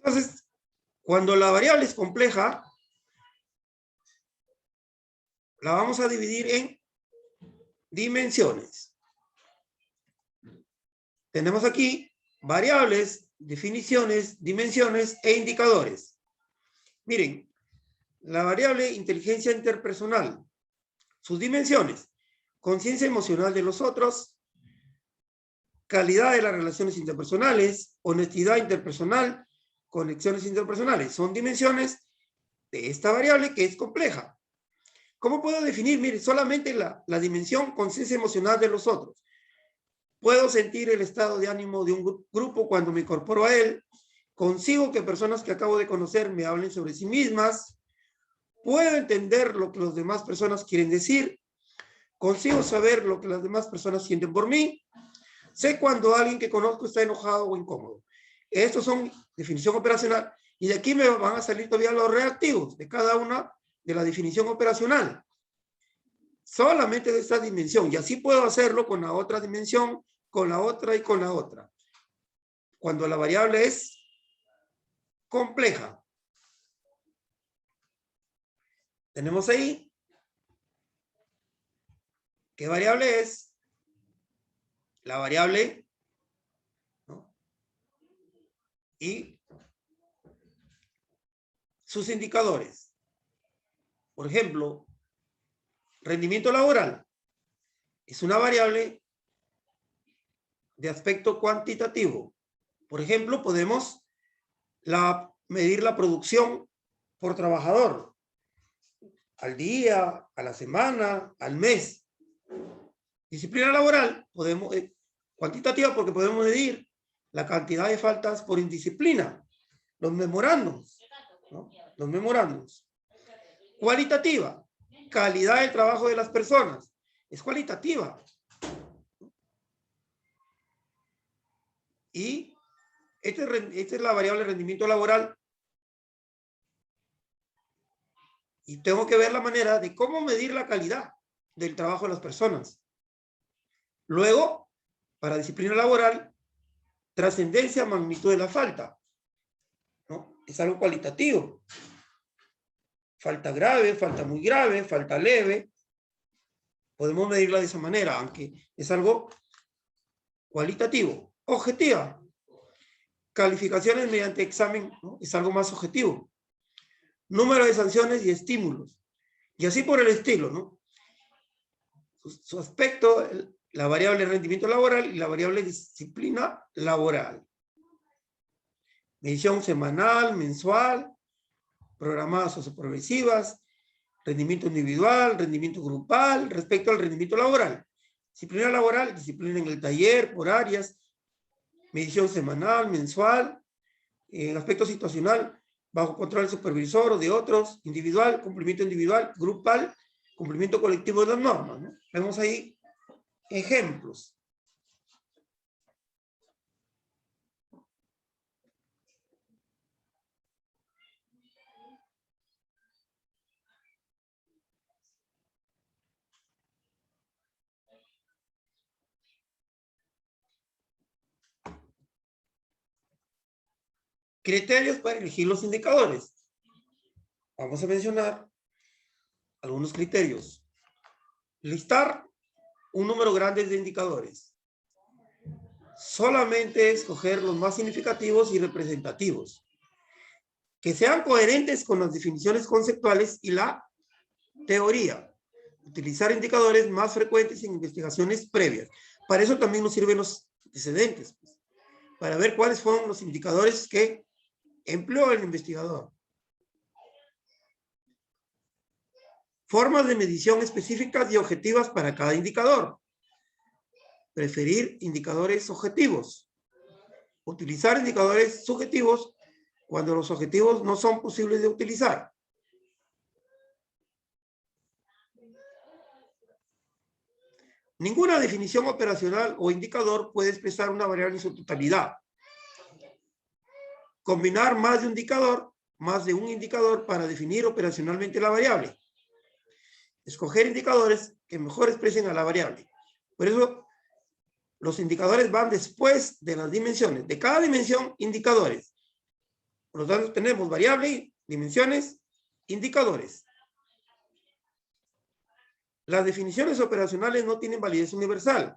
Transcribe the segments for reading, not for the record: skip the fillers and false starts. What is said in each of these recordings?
Entonces, cuando la variable es compleja, la vamos a dividir en dimensiones. Tenemos aquí variables, definiciones, dimensiones e indicadores. Miren, la variable inteligencia interpersonal, sus dimensiones: conciencia emocional de los otros, calidad de las relaciones interpersonales, honestidad interpersonal, conexiones interpersonales. Son dimensiones de esta variable que es compleja. ¿Cómo puedo definir? Mire, solamente la dimensión conciencia emocional de los otros. Puedo sentir el estado de ánimo de un grupo cuando me incorporo a él. Consigo que personas que acabo de conocer me hablen sobre sí mismas. Puedo entender lo que las demás personas quieren decir. Consigo saber lo que las demás personas sienten por mí. Sé cuando alguien que conozco está enojado o incómodo. Estos son definición operacional. Y de aquí me van a salir todavía los reactivos de cada una de la definición operacional. Solamente de esta dimensión. Y así puedo hacerlo con la otra dimensión, con la otra y con la otra. Cuando la variable es compleja. Tenemos ahí. ¿Qué variable es? La variable, ¿no? Y sus indicadores. Por ejemplo, rendimiento laboral es una variable de aspecto cuantitativo. Por ejemplo, podemos medir la producción por trabajador, al día, a la semana, al mes. Disciplina laboral, cuantitativa, porque podemos medir la cantidad de faltas por indisciplina, los memorandos, ¿no? Los memorandos. Cualitativa, calidad del trabajo de las personas, es cualitativa. Y esta es la variable rendimiento laboral. Y tengo que ver la manera de cómo medir la calidad del trabajo de las personas. Luego, para disciplina laboral, trascendencia, magnitud de la falta, ¿no? Es algo cualitativo. Falta grave, falta muy grave, falta leve. Podemos medirla de esa manera, aunque es algo cualitativo. Objetiva. Calificaciones mediante examen, ¿no? Es algo más objetivo. Número de sanciones y estímulos. Y así por el estilo, ¿no? Su aspecto, la variable rendimiento laboral y la variable disciplina laboral. Medición semanal, mensual, programadas o progresivas, rendimiento individual, rendimiento grupal, respecto al rendimiento laboral. Disciplina laboral, disciplina en el taller, por áreas, medición semanal, mensual, en aspecto situacional, bajo control del supervisor o de otros, individual, cumplimiento individual, grupal, cumplimiento colectivo de las normas, ¿no? Vemos ahí ejemplos. Criterios para elegir los indicadores. Vamos a mencionar algunos criterios. Listar un número grande de indicadores. Solamente escoger los más significativos y representativos. Que sean coherentes con las definiciones conceptuales y la teoría. Utilizar indicadores más frecuentes en investigaciones previas. Para eso también nos sirven los antecedentes, pues, para ver cuáles fueron los indicadores que empleó el investigador. Formas de medición específicas y objetivas para cada indicador. Preferir indicadores objetivos. Utilizar indicadores subjetivos cuando los objetivos no son posibles de utilizar. Ninguna definición operacional o indicador puede expresar una variable en su totalidad. Combinar más de un indicador para definir operacionalmente la variable. Escoger indicadores que mejor expresen a la variable. Por eso, los indicadores van después de las dimensiones. De cada dimensión, indicadores. Por lo tanto, tenemos variable, dimensiones, indicadores. Las definiciones operacionales no tienen validez universal.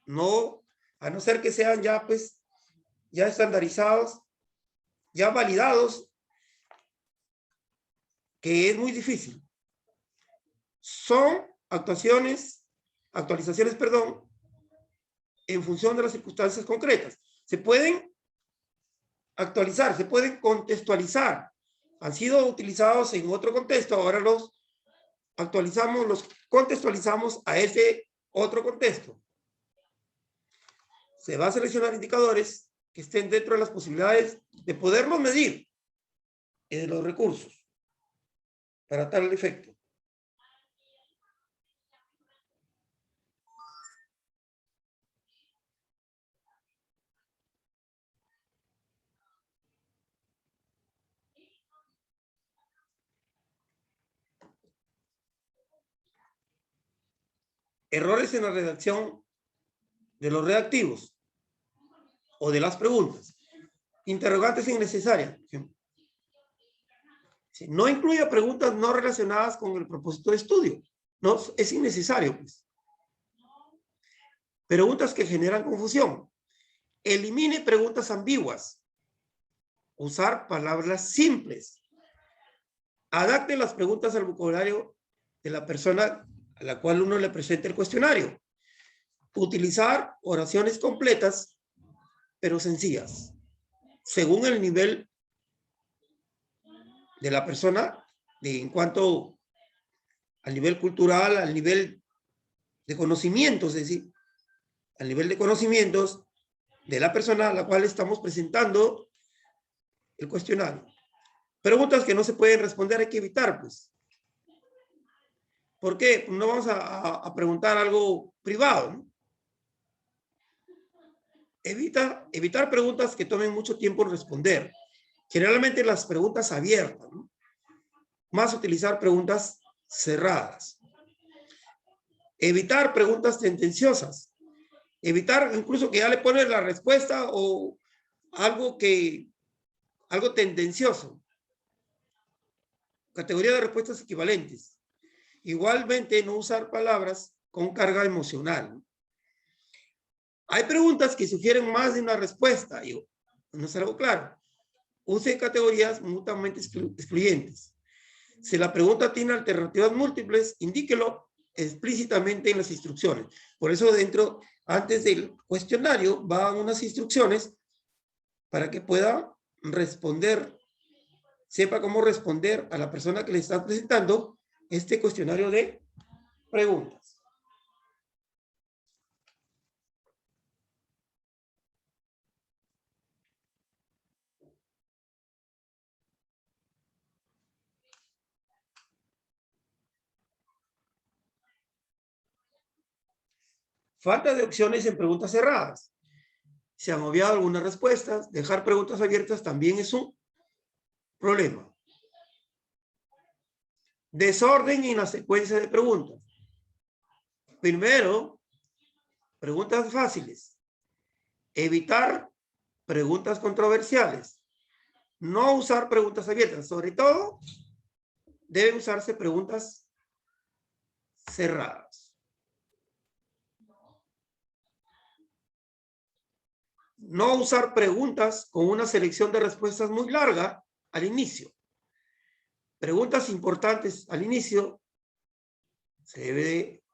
No, a no ser que sean ya, pues, ya estandarizados, ya validados, que es muy difícil. Son actualizaciones, perdón, en función de las circunstancias concretas. Se pueden actualizar, se pueden contextualizar. Han sido utilizados en otro contexto, ahora los actualizamos, los contextualizamos a ese otro contexto. Se va a seleccionar indicadores que estén dentro de las posibilidades de poderlos medir y de los recursos para tal efecto. Errores en la redacción de los reactivos o de las preguntas. Interrogantes innecesarias. No incluya preguntas no relacionadas con el propósito de estudio. No, es innecesario, pues. Preguntas que generan confusión. Elimine preguntas ambiguas. Usar palabras simples. Adapte las preguntas al vocabulario de la persona a la cual uno le presenta el cuestionario. Utilizar oraciones completas, pero sencillas, según el nivel de la persona, en cuanto al nivel cultural, al nivel de conocimientos, es decir, al nivel de conocimientos de la persona a la cual estamos presentando el cuestionario. Preguntas que no se pueden responder hay que evitar, pues. ¿Por qué? No vamos a preguntar algo privado, ¿no? Evitar preguntas que tomen mucho tiempo en responder. Generalmente las preguntas abiertas, ¿no? Más utilizar preguntas cerradas. Evitar preguntas tendenciosas. Evitar incluso que ya le pones la respuesta o algo tendencioso. Categoría de respuestas equivalentes. Igualmente, no usar palabras con carga emocional. Hay preguntas que sugieren más de una respuesta. No es algo claro. Use categorías mutuamente excluyentes. Si la pregunta tiene alternativas múltiples, indíquelo explícitamente en las instrucciones. Por eso antes del cuestionario, van unas instrucciones para que pueda responder, sepa cómo responder a la persona que le está presentando este cuestionario de preguntas. Falta de opciones en preguntas cerradas. Se han obviado algunas respuestas. Dejar preguntas abiertas también es un problema. Desorden en la secuencia de preguntas. Primero, preguntas fáciles. Evitar preguntas controversiales. No usar preguntas abiertas. Sobre todo, deben usarse preguntas cerradas. No usar preguntas con una selección de respuestas muy larga al inicio. Preguntas importantes al inicio. Se debe de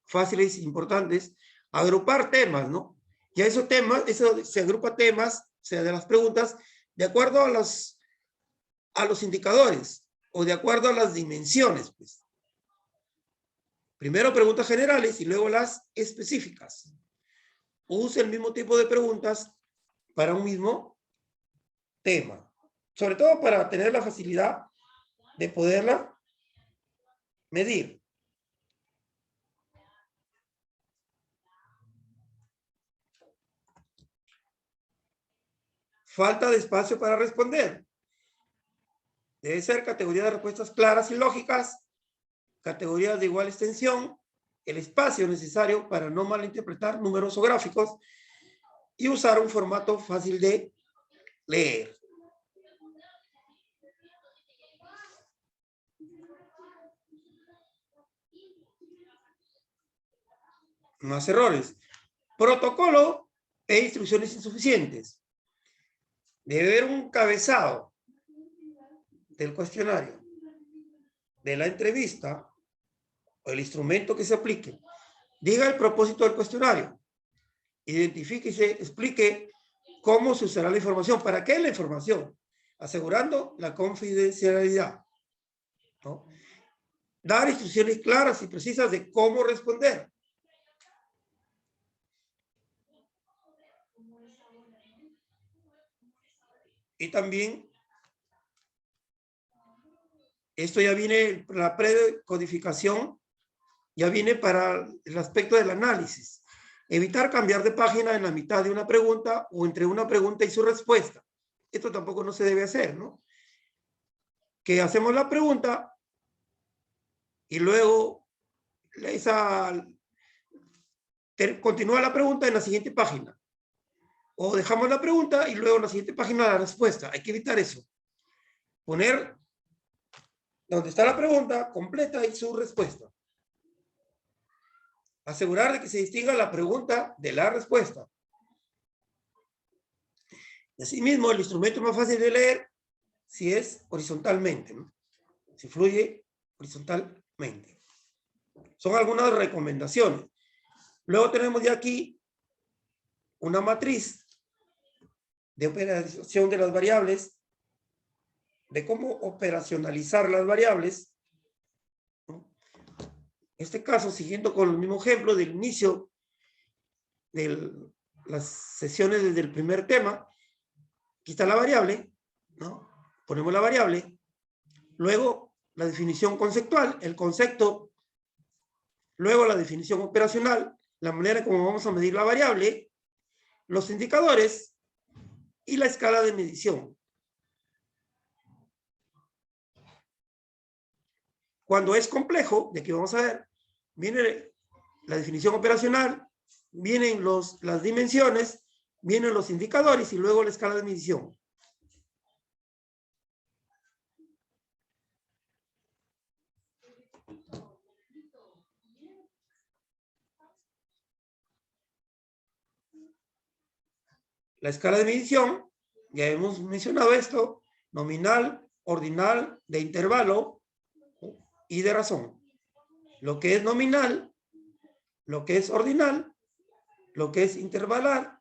fáciles, importantes. Agrupar temas, ¿no? Y a esos temas, se agrupa temas, o sea, de las preguntas, de acuerdo a los indicadores o de acuerdo a las dimensiones, pues. Primero preguntas generales y luego las específicas. Use el mismo tipo de preguntas para un mismo tema. Sobre todo para tener la facilidad de poderla medir. Falta de espacio para responder. Debe ser categoría de respuestas claras y lógicas, categorías de igual extensión, el espacio necesario para no malinterpretar números o gráficos y usar un formato fácil de leer. Más errores. Protocolo e instrucciones insuficientes. Debe haber un cabezado del cuestionario, de la entrevista, o el instrumento que se aplique. Diga el propósito del cuestionario. Identifíquese, explique cómo se usará la información. ¿Para qué la información? Asegurando la confidencialidad, ¿no? Dar instrucciones claras y precisas de cómo responder. Y también, esto ya viene, la precodificación, ya viene para el aspecto del análisis. Evitar cambiar de página en la mitad de una pregunta o entre una pregunta y su respuesta. Esto tampoco no se debe hacer, ¿no? Que hacemos la pregunta y luego continúa la pregunta en la siguiente página. O dejamos la pregunta y luego en la siguiente página la respuesta. Hay que evitar eso. Poner donde está la pregunta completa y su respuesta. Asegurar de que se distinga la pregunta de la respuesta. Y asimismo, el instrumento más fácil de leer si es horizontalmente, ¿no? Si fluye horizontalmente. Son algunas recomendaciones. Luego tenemos ya aquí una matriz de operación de las variables, de cómo operacionalizar las variables. En este caso, siguiendo con el mismo ejemplo del inicio de las sesiones desde el primer tema, aquí está la variable, ¿no? Ponemos la variable, luego la definición conceptual, el concepto, luego la definición operacional, la manera como vamos a medir la variable, los indicadores y la escala de medición. Cuando es complejo, de aquí vamos a ver, viene la definición operacional, vienen las dimensiones, vienen los indicadores y luego la escala de medición. La escala de medición, ya hemos mencionado esto, nominal, ordinal, de intervalo y de razón. Lo que es nominal, lo que es ordinal, lo que es intervalar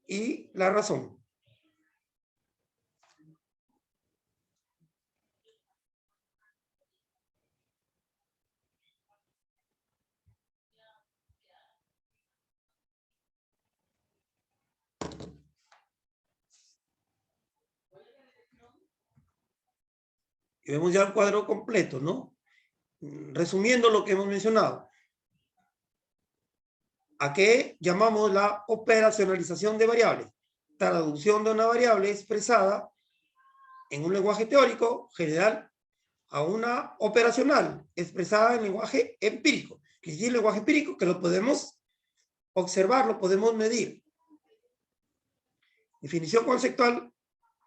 y la razón. Y vemos ya el cuadro completo, ¿no? Resumiendo lo que hemos mencionado. ¿A qué llamamos la operacionalización de variables? Traducción de una variable expresada en un lenguaje teórico general a una operacional expresada en lenguaje empírico. Que es el lenguaje empírico que lo podemos observar, lo podemos medir. Definición conceptual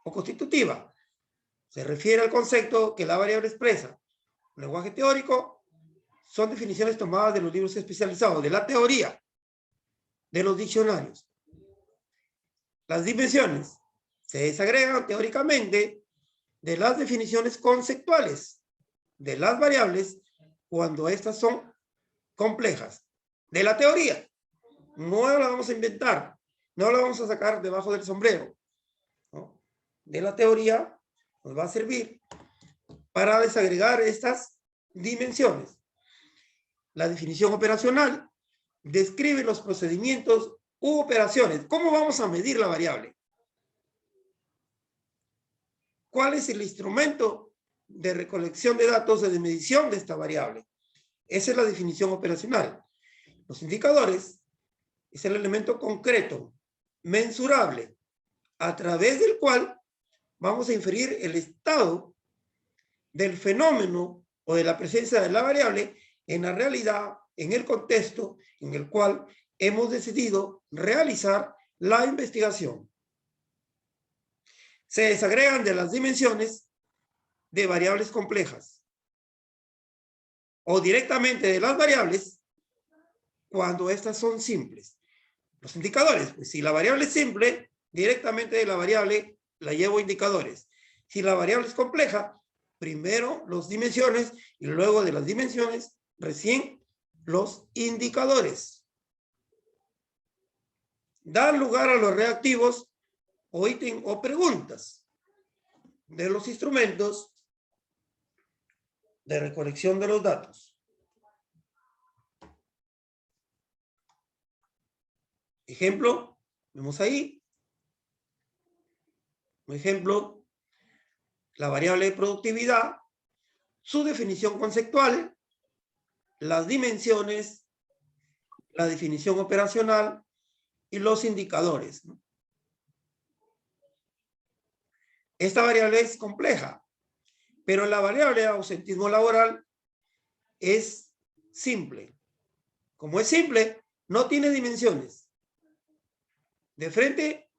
o constitutiva. Se refiere al concepto que la variable expresa. Lenguaje teórico son definiciones tomadas de los libros especializados, de la teoría, de los diccionarios. Las dimensiones se desagregan teóricamente de las definiciones conceptuales de las variables cuando estas son complejas. De la teoría, no la vamos a inventar, no la vamos a sacar debajo del sombrero, ¿no? De la teoría nos va a servir para desagregar estas dimensiones. La definición operacional describe los procedimientos u operaciones. ¿Cómo vamos a medir la variable? ¿Cuál es el instrumento de recolección de datos de medición de esta variable? Esa es la definición operacional. Los indicadores es el elemento concreto, mensurable, a través del cual vamos a inferir el estado del fenómeno o de la presencia de la variable en la realidad, en el contexto en el cual hemos decidido realizar la investigación. se desagregan de las dimensiones de variables complejas o directamente de las variables cuando estas son simples. Los indicadores, pues si la variable es simple, directamente de la variable la llevo a indicadores. Si la variable es compleja, primero las dimensiones y luego de las dimensiones, recién los indicadores. Dan lugar a los reactivos o ítem o preguntas de los instrumentos de recolección de los datos. Ejemplo, vemos ahí. Por ejemplo, la variable de productividad, su definición conceptual, las dimensiones, la definición operacional y los indicadores, ¿no? Esta variable es compleja, pero la variable de ausentismo laboral es simple. Como es simple, no tiene dimensiones. De frente,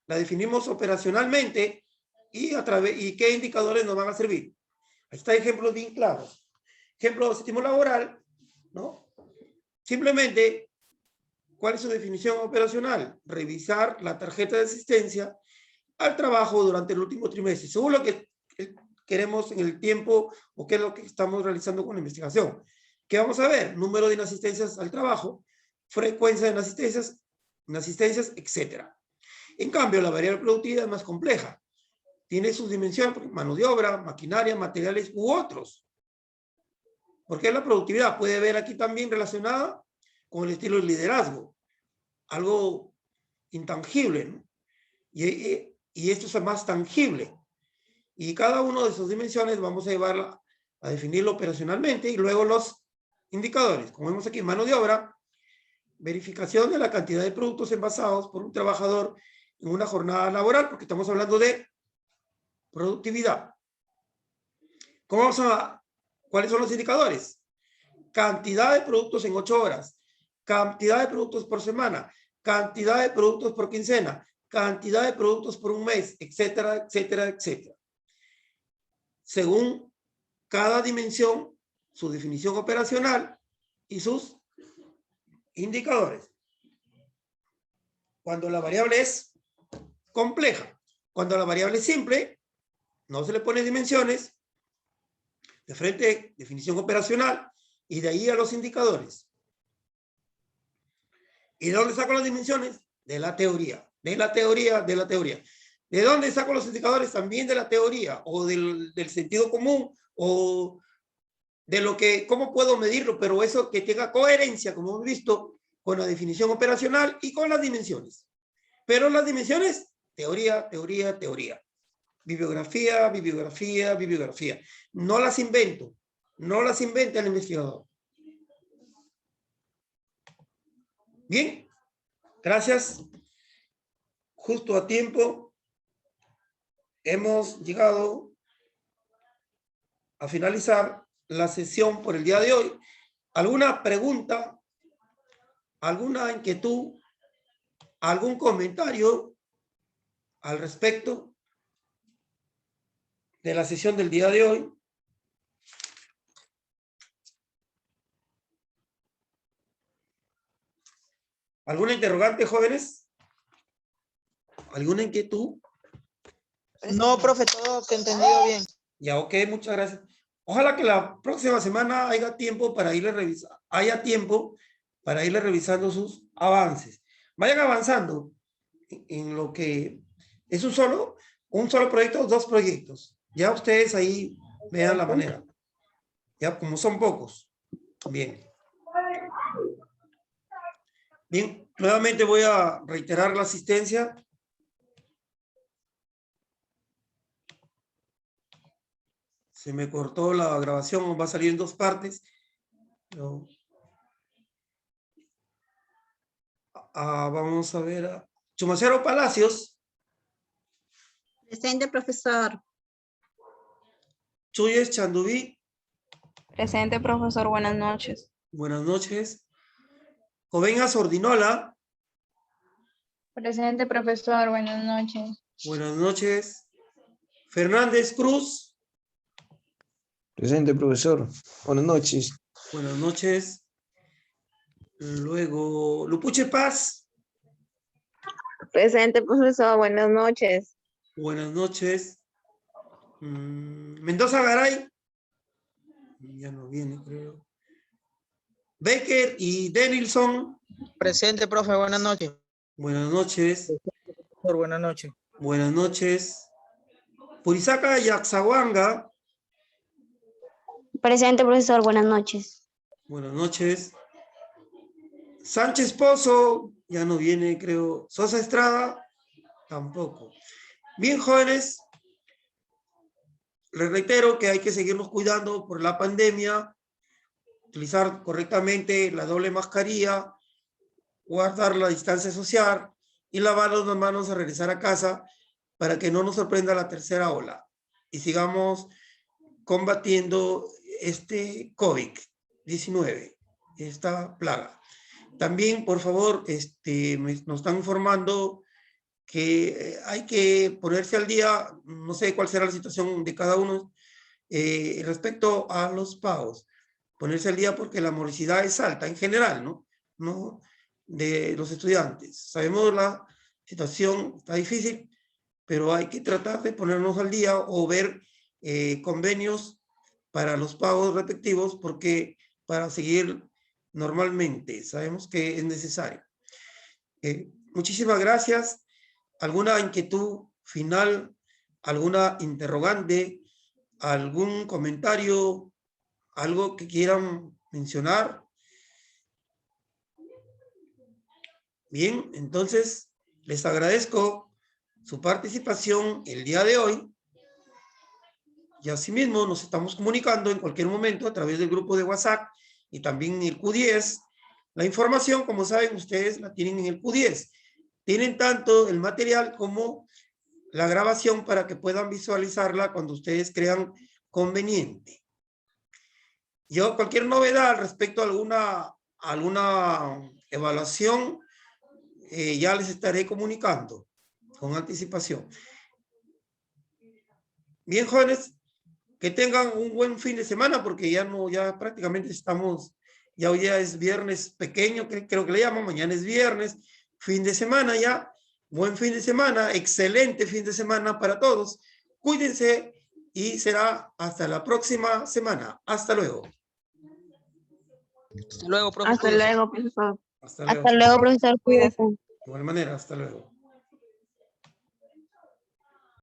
la definimos operacionalmente y qué indicadores nos van a servir. Ahí está ejemplos bien claros. Ejemplo de ausentismo laboral, ¿no? Simplemente, ¿cuál es su definición operacional? Revisar la tarjeta de asistencia al trabajo durante el último trimestre, según lo que queremos en el tiempo o qué es lo que estamos realizando con la investigación. ¿Qué vamos a ver? Número de inasistencias al trabajo, frecuencia de inasistencias, etc. En cambio, la variable productividad es más compleja. Tiene sus dimensiones, mano de obra, maquinaria, materiales u otros. Porque la productividad puede ver aquí también relacionada con el estilo de liderazgo, algo intangible, ¿no? Y esto es más tangible. Y cada una de sus dimensiones vamos a llevarla a definirlo operacionalmente y luego los indicadores. Como vemos aquí, mano de obra, verificación de la cantidad de productos envasados por un trabajador en una jornada laboral, porque estamos hablando de productividad. ¿Cuáles son los indicadores? Cantidad de productos en 8 horas, cantidad de productos por semana, cantidad de productos por quincena, cantidad de productos por un mes, etcétera, etcétera, etcétera. Según cada dimensión, su definición operacional y sus indicadores. Cuando la variable es compleja, cuando la variable es simple, no se le pone dimensiones, de frente definición operacional y de ahí a los indicadores. ¿Y de dónde saco las dimensiones? De la teoría, de la teoría, de la teoría. ¿De dónde saco los indicadores? También de la teoría o del sentido común o de lo que, cómo puedo medirlo, pero eso que tenga coherencia, como hemos visto, con la definición operacional y con las dimensiones. Pero las dimensiones, teoría, teoría, teoría. Bibliografía, bibliografía, bibliografía. No las invento, no las inventa el investigador. Bien, gracias. Justo a tiempo hemos llegado a finalizar la sesión por el día de hoy. ¿Alguna pregunta? ¿Alguna inquietud? ¿Algún comentario al respecto de la sesión del día de hoy? ¿Alguna interrogante, jóvenes? ¿Alguna inquietud? No, profe, todo te he entendido bien. Ya, ok, muchas gracias. Ojalá que la próxima semana haya tiempo para irle revisando sus avances. Vayan avanzando en lo que es un solo proyecto, 2 proyectos. Ya ustedes ahí vean la manera. Ya, como son pocos. Bien. Bien, nuevamente voy a reiterar la asistencia. Se me cortó la grabación, va a salir en 2 partes. Pero, vamos a ver. Chumacero Palacios. Presente, profesor. Chuyes Chandubí. Presente, profesor. Buenas noches. Buenas noches. Coveñas Ordinola. Presente, profesor. Buenas noches. Buenas noches. Fernández Cruz. Presente, profesor. Buenas noches. Buenas noches. Luego, Lupuche Paz. Presente, profesor. Buenas noches. Buenas noches. Mendoza Garay. Ya no viene, creo. Becker y Denilson. Presente, profe. Buenas noches. Buenas noches. Profesor, buenas noches. Buenas noches. Purizaca Yaxahuanga. Presente, profesor. Buenas noches. Buenas noches. Sánchez Pozo, ya no viene, creo. Sosa Estrada, tampoco. Bien, jóvenes, les reitero que hay que seguirnos cuidando por la pandemia, utilizar correctamente la doble mascarilla, guardar la distancia social y lavarnos las manos al regresar a casa para que no nos sorprenda la tercera ola y sigamos combatiendo este COVID-19, esta plaga. También, por favor, nos están informando que hay que ponerse al día, no sé cuál será la situación de cada uno respecto a los pagos. Ponerse al día porque la morosidad es alta en general, ¿no? De los estudiantes. Sabemos la situación está difícil, pero hay que tratar de ponernos al día o ver convenios para los pagos respectivos porque para seguir normalmente. Sabemos que es necesario. Muchísimas gracias. ¿Alguna inquietud final? ¿Alguna interrogante? ¿Algún comentario? ¿Algo que quieran mencionar? Bien, entonces les agradezco su participación el día de hoy. Y asimismo nos estamos comunicando en cualquier momento a través del grupo de WhatsApp y también en el Q10. La información, como saben ustedes, la tienen en el Q10. Tienen tanto el material como la grabación para que puedan visualizarla cuando ustedes crean conveniente. Yo, cualquier novedad al respecto a alguna evaluación, ya les estaré comunicando con anticipación. Bien, jóvenes, que tengan un buen fin de semana porque ya prácticamente estamos, ya hoy día es viernes pequeño, creo que le llaman, mañana es viernes, fin de semana ya, buen fin de semana, excelente fin de semana para todos. Cuídense y será hasta la próxima semana. Hasta luego. Hasta luego, profe. Hasta luego, profesor. Hasta luego. Hasta luego, profesor. Cuídese. De igual manera, hasta luego.